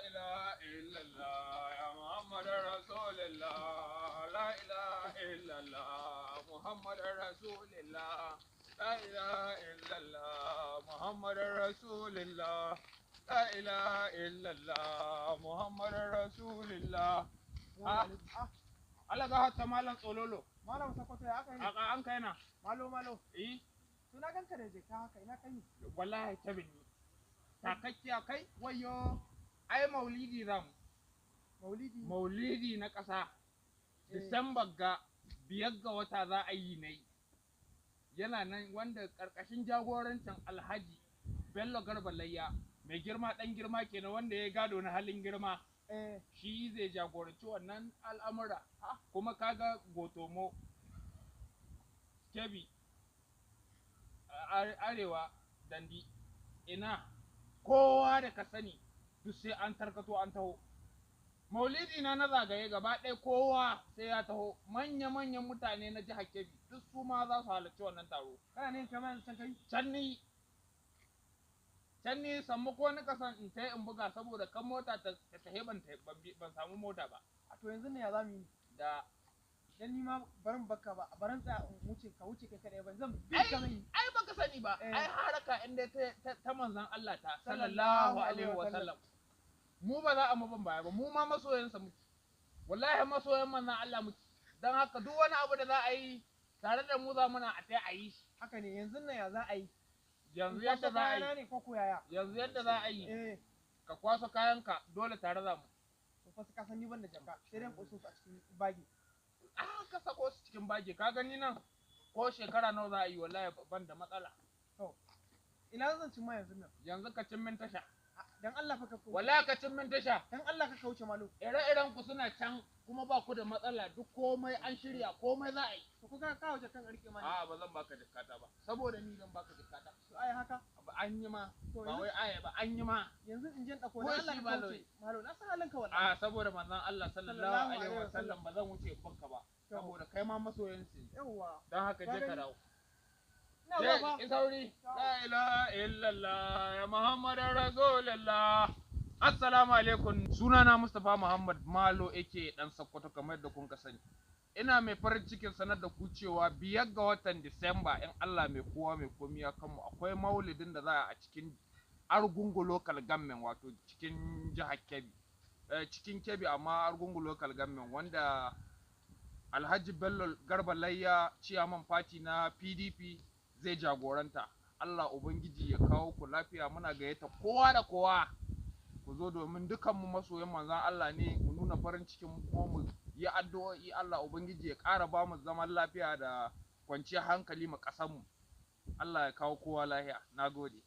ilaha illallah ya Muhammadar Rasulullah. La ilaha illallah Muhammadar Rasulullah. La ilaha illallah Muhammadar Rasulullah. La ilaha illallah Muhammadar Rasulullah. Allah ga hatta malam tsololo. Malam Sokoto ya aka yi? Aka an kai na. Malo. Eh, To na ganka da jeka haka ina kai? wallahi ta binni. Takakkiya kai wayo. Ai maulidi zamu. Maulidi na ƙasa. Disamba ga 5 ga wata za a yi nai. Yana nan wanda ƙarƙashin jagorancin Alhaji Bello Garba Layya, mai girma ɗan girma kenan wanda ya gado na halin girma. Shi zai jagoranci wannan al'amura. Kuma kaga Gotomo, Kebbi, Arewa, Dandi, ina kowa da ka sani duk sai an tarkato an taho. Maulidi na zagaye gaba ɗaya kowa sai ya taho, manya-manyan mutane na jihar Kebbi duk su ma za su halarci wannan taro. Kana ne kamar can kai? Can ni sammu ko ni kasan in tai in buga saboda kan mota ta tahe ban samu mota ba. A to yanzu ne ya zamu yi? Da Dan ni ma barin baka ba, barin tsaya in wuce ka wuce kai kadai ban zan bi ka mai. ai baka sani ba, ai haraka inda ta manzon Allah ta sallallahu alaihi wa sallam. Mu ba za a mu ban baya ba, mu ma masoyansa muke. Wallahi masoyan manzon Allah muke. Dan haka duk wani abu da za a yi tare da mu za muna a tai a yi shi. Haka ne yanzu nan ya za a yi? Yanzu yadda za a yi. Ne ko yaya? Yanzu yadda za a yi. Ka kwaso kayanka dole tare za mu. To fa ka san ni ban da jaka, sai dai in su a cikin bagi. Ka sako su cikin bage ka gani nan ko shekara nawa za a yi wallahi ban da matsala. To ina zan cin ma yanzu nan? Yanzu ka cin min tasha. Dan Allah fa ka kauce. Wallahi ka cin min tasha. Dan Allah ka kauce malo. Ire-iren ku suna can kuma ba ku da matsala duk komai an shirya komai za a yi. To kuka kawo jakan rike mani. A'a ba zan baka jikkata ba saboda ni zan baka jikkata. To ai haka? An yi ma ba wai aya ba an yi ma. Yanzu in je dauko dan Allah ka kauce. Malo na san halinka wallahi. A saboda manzon Allah sallallahu alaihi wasallam ba zan wuce banka ba. Saboda kai ma masoyan su. Yawwa. Dan haka je ka dawo. Ina sauri. La ilaha illallah ya Muhammadar Rasulullah. Assalamu alaikum. Sunana Mustapha Muhammad Malo yake dan Sokoto kamar da kun ka sani. Ina mai farin cikin sanar da ku cewa 5 ga watan Disamba in Allah mai kowa mai komi ya kanmu akwai maulidin da za a cikin Argungu local government wato cikin jihar Kebbi. Cikin Kebbi amma Argungu local government wanda Alhaji Bello Garba Layya ciyaman party na PDP zai jagoranta. Allah Ubangiji ya kawo ku lafiya, muna gayyata kowa da kowa ku zo domin dukanmu masoyan manzon Allah ne, mu nuna farin cikin mu kuma mu yi addu'o'i Allah Ubangiji ya ƙara ba mu zaman lafiya da kwanciyar hankali mu ƙasar mu. Allah ya kawo kowa lafiya. Nagode.